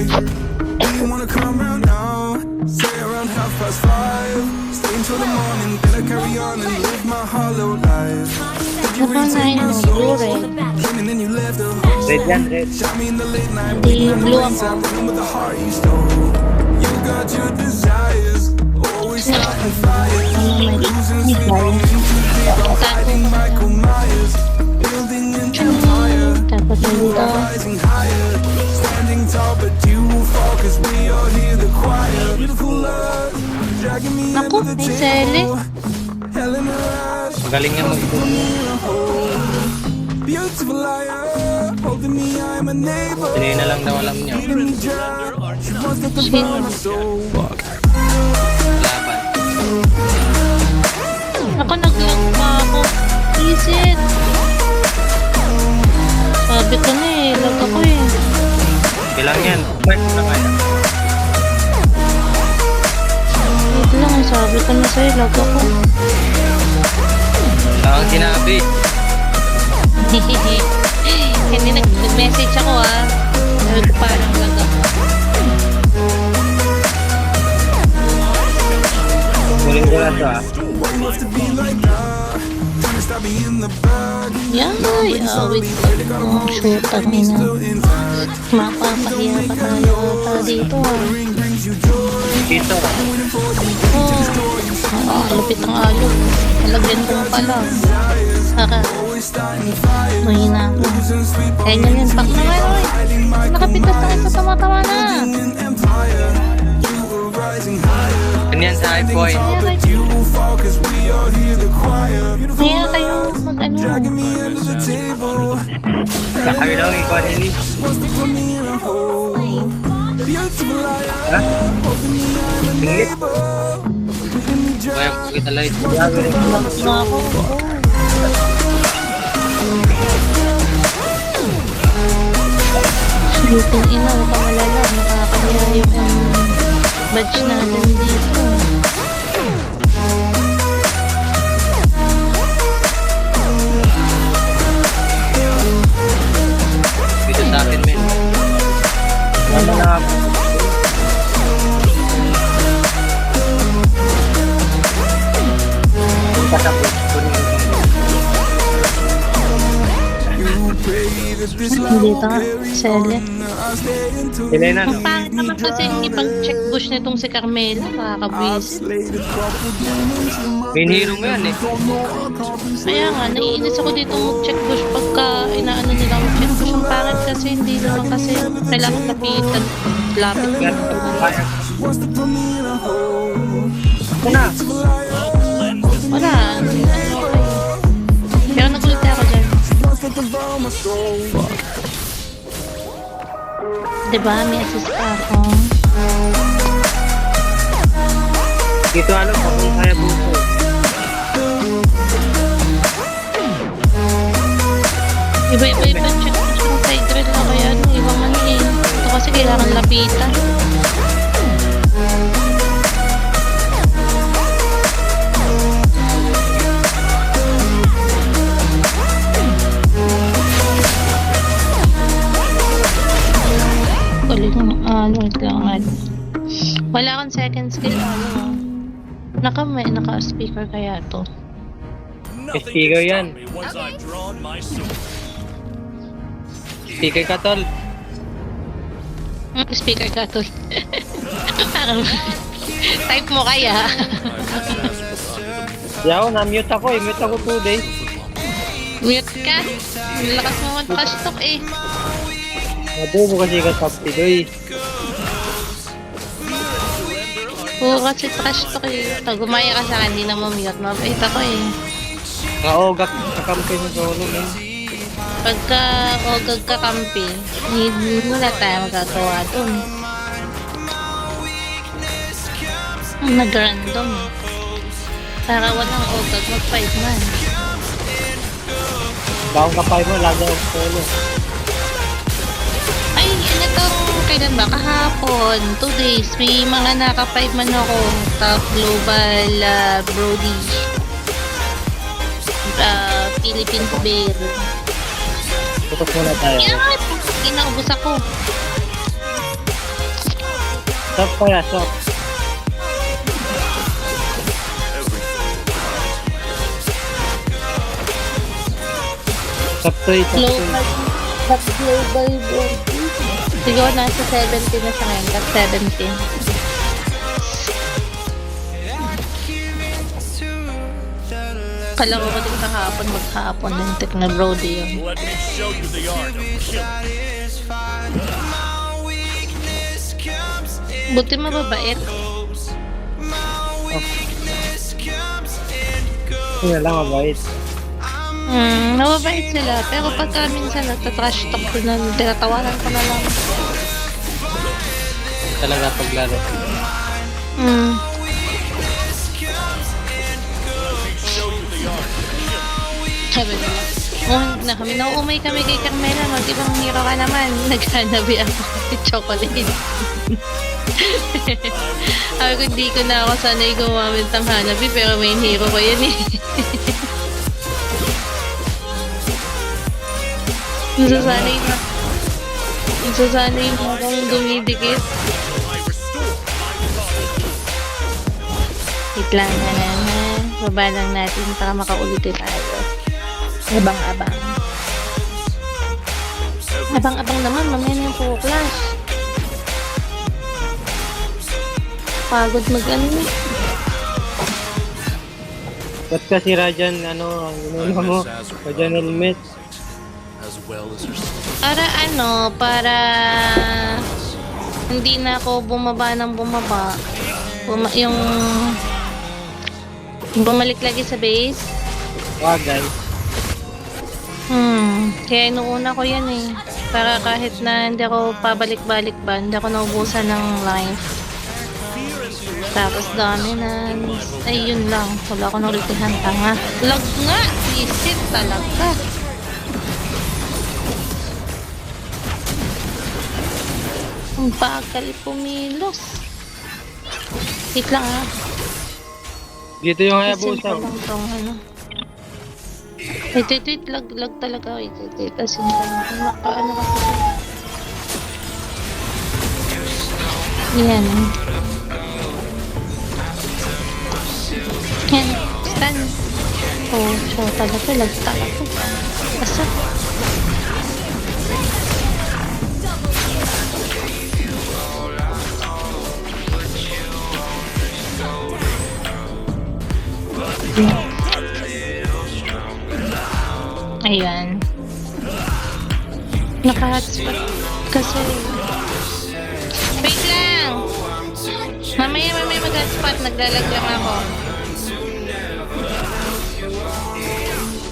tonight. Do you wanna come round now? Say around 5:30. Stay until the morning, then I carry on and live my hollow life. Did you retake my soul? And then you left the hole. Red yan, red. Shot me in the late night. Di blue ang Room with the heart you stole. You got your desires, always starting fires. Losing sleep, rolling too deep. I'm fighting Michael Myers, building an empire. Tapos dito. Rising higher, standing tall, but you will fall, 'cause we all hear the choir. Beautiful love, dragging me Naku, under the may sele. table. Hell in her eyes, Magaling yan beautiful liar, holding me, I'm a neighbor. Hindi na lang daw alam niya. Leading me dry, she wants to devour my soul. Laban. Ako nag-lock pa ako. Isit. Sabi ko na eh. Lag ako eh. Kailang yan. Mark na kaya. Wait lang eh. Sabi ko na sa'yo. Lag ako. Tawag sinabi. Hindi nag-message ako ah. Sabi ko parang lag ako. Muling ko lang to ah. Yan ay. Wait lang. Oh, shoot. Ang ina. Mapapahiya pa tayo ata dito ah. Dito. Oh, lupit ang alo. Nalagyan ko pa lang. Saka. Mahina ako. Kaya ganyan. Pak na ngayon. Nakapitas na kayo sa tama-tama na. Ganyan sa high point. Kaya kayo mag-ano. Kakabi lang ikaw nili. Ha? Tingit. Kaya kita light. Mga ako. Itong ina, huwag kang malala. Nakakaya yung badge natin dito. Dito sa akin, men. Wala na ako. Kasapos. Dito nga, sele. Elena, Ang pangit naman kasi yung ipag-check bush nitong si Carmela. Nakakabwisit. biniro mo yan eh. Kaya nga, naiinis ako dito mag-check bush pagka inaano nila mag-check bush. Ang pangit kasi hindi naman kasi kailangan lapitan. Lapit Yan. ka. Ito na. Wala. Ano, okay. Pero nagulit ako dyan. Diba? May assist pa ako. Dito ano, kung kaya buko. Iba-iba check bush ng side red na kaya ano, ibang ano eh. Ito kasi kailangan lapitan. Wait lang. Wala akong second skill. Naka-speaker kaya to. Speaker yan. Speaker ka, tol. Speaker ka to. Type mo kaya. Yaw, na-mute ako eh. Mute ako 2 days. Mute ka. Lakas mo mag-trash talk eh. Mabubo kasi ka top tigoy. Oo, kasi trash talk eh. Ito, gumaya ka sa akin, hindi na mamute. Mabait ako eh. Kaogak sa kampi ng solo, man. Pagka ogag ka kampi, hindi wala tayo magagawa dun. Nag-random eh. Para walang ogag, mag-fight man. Baong kapay mo, lagi ang solo. Ay, ano itong kailan ba? Kahapon, 2 days, may mga naka-5 man ako. Top Global Brody. Philippines Bear. Tutok muna tayo. Yan! Inaubos ako. Stop kaya, stop. Stop to it, stop to it. Global. Top global bro. Siguro nasa 70 na siya ngayon. Top 70. Kalaro ko din kahapon, maghapon yung Tekno Brody yun. Let me show you the art of killing. Buti mababait. Yun na lang, mabait. Mababait sila. Pero pagka minsan nagtatrash talk ko na, tinatawanan ko na lang. Talaga paglaro. Sabi nila, na kami, nauumay kami kay Carmela, mag-ibang hero ka naman. Naghanabi ako kay Chocolate. Sabi ko, hindi ko na ako sanay gumamit ng hanabi, pero main hero ko yan eh. Nasasanay mo akong dumidikit. Wait lang na. Baba lang natin para makaulitin tayo. Abang-abang. Abang-abang naman, mamaya na yung clash. Pagod mag-ano eh. Ba't kasi Rajan, ano, ang ginuna mo? Rajan helmet. As well as yourself. Para hindi na ako bumaba ng bumaba. Yung bumalik lagi sa base. Wagay. Kaya inuuna ko yan eh. Para kahit na hindi ako pabalik-balik ba, hindi ako naubusan ng life. Tapos dami na, ay yun lang. Wala ko nulitihan tanga. Lag nga! Visit talaga. Ang bagal pumilos. Wait lang ah. Dito yung Kasi Hayabusa. lang tong ano. Wait, lag talaga. Wait. Kasi nakaano kasi. Yan. Yan. Stun. Oh, so talaga. Lag talaga. Asa? Ayan. Naka-hotspot kasi. Wait lang! Mamaya mag-hotspot. Naglalag lang ako.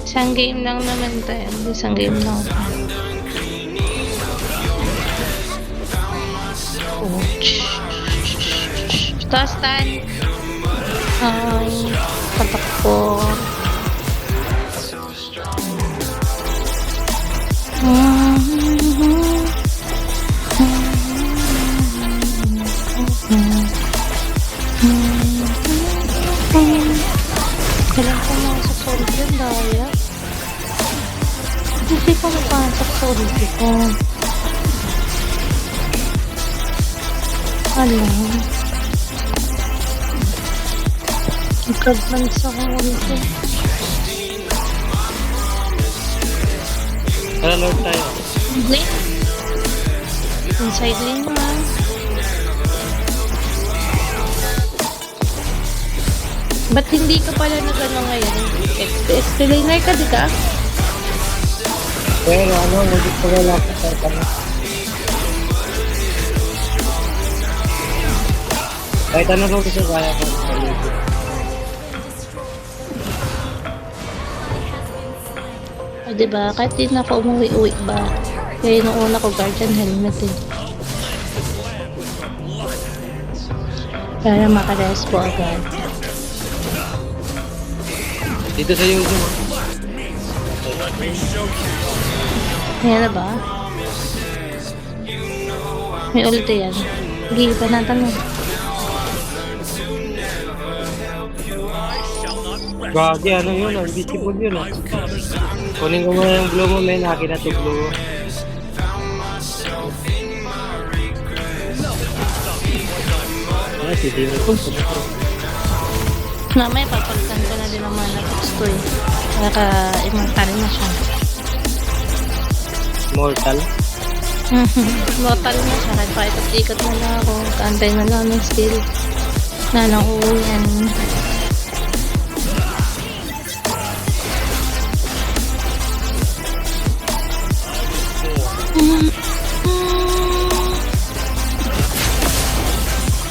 Isang game lang naman tayo. Isang game lang. Oh. Tostan! Ay, patakbo. Kailan ko masok sa ulit yun, Daya? Hindi ko mapasok sa ulit ko. Alam. Nag-advance ako ulit ko. Tara, Lord tayo. Lane? Inside lane naman. Ba't hindi ka pala nag-ano ngayon? XP laner ka, di ka? Pero ano, hindi ko wala sa tarpan. Kahit ano ko gusto kaya ko. O diba, kahit di na ako umuwi-uwi ba? Kaya nung una ko guardian helmet eh. Para makarespo agad. Dito sa Yuzo mo. Ayan na ba? May ulti yan. Sige, panatan mo. Gagi, ano yun? Invisible yun ah. Kunin ko muna yung blue mo, men. Akin na to blue. Hindi mo. Mamaya papalitan ko na din ang mana box ko eh. Para immortal na siya. Mortal. Immortal na siya. Kahit paikot-ikot na lang ako. Kaantay na lang ng skill. Na nauuyan.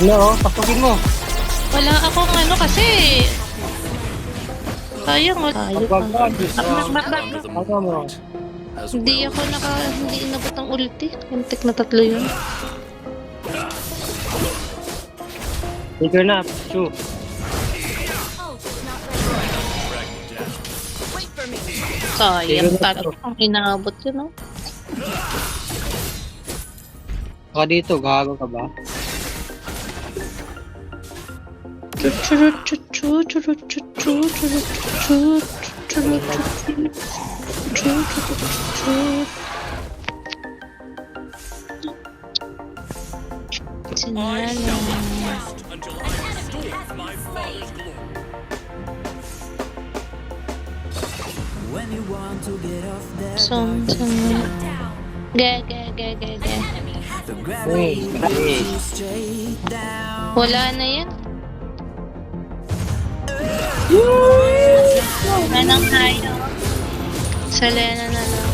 No, pasukin mo. Wala akong ano kasi. Sayang wala. Ayun pa. Ano mo? As Hindi ako hindi inabot ang ulti. Muntik na 3 yun. Figure na, Chu. Sayang talaga. Ang inaabot yun, no? Baka dito, gago ka ba? Sinala. Son. Ge. Nice. Wala na yan. Anong hayo? Selena na lang.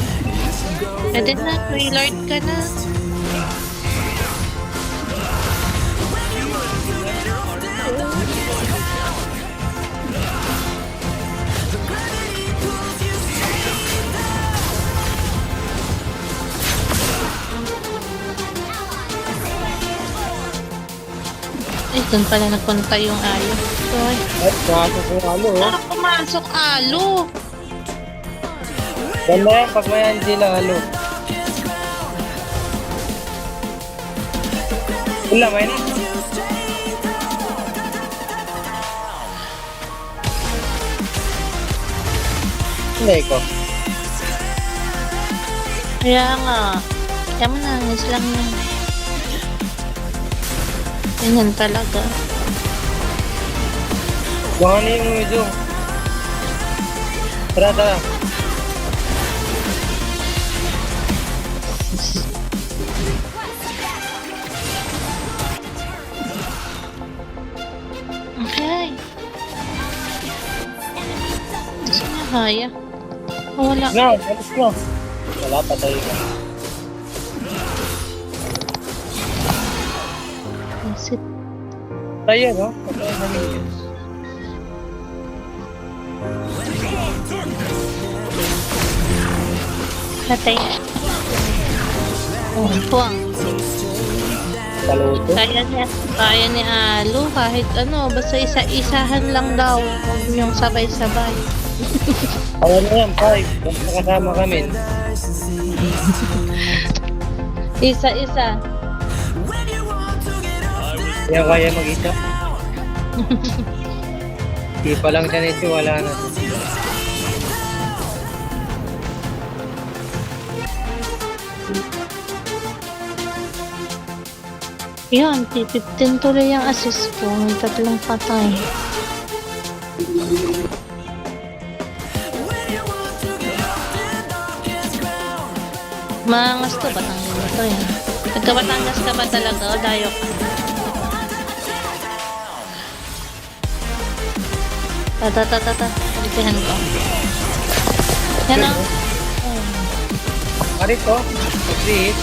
Pwede na, Wailord ka na. Ay, doon pala nagpunta yung ayo. Ay, At pumasok yung ano, oh. parang pumasok alo. Ganda yan pag may Angela, ano. Wala, may na. Hindi ko. Kaya nga. Kaya mo nangis lang yan. Ganyan talaga. Baka na yung medyo. Tara. Okay. Gusto niya haya. Oh, wala. No, alis mo. Wala, patay ka. Sit. Tayo, no? Patay na ninyo. Patay. Oh, puwang. Saluto. Kaya ni Alo kahit ano, basta isa-isahan lang daw. Huwag niyong sabay-sabay. Kaya na yan, 5. Basta kasama kami. Isa-isa. Kaya kaya mag-isa. Di pa lang siya nito, wala na. Yun, P15 tuloy ang assist ko. May 3 patay. Mangas to, Batangas na to yan. Nagka-Batangas ka ba talaga o dayo ka? Tata. Pagitihan ko. Yan ang... Arit ko, mag-hit.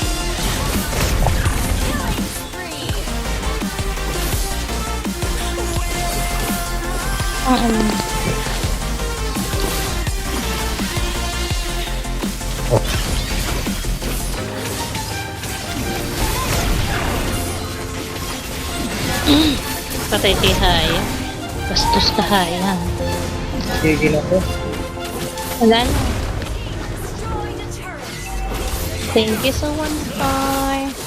Ang ano. Patay kay Haya. Bastos ka Haya. Sige na po. Wala na. Thank you so much, Star.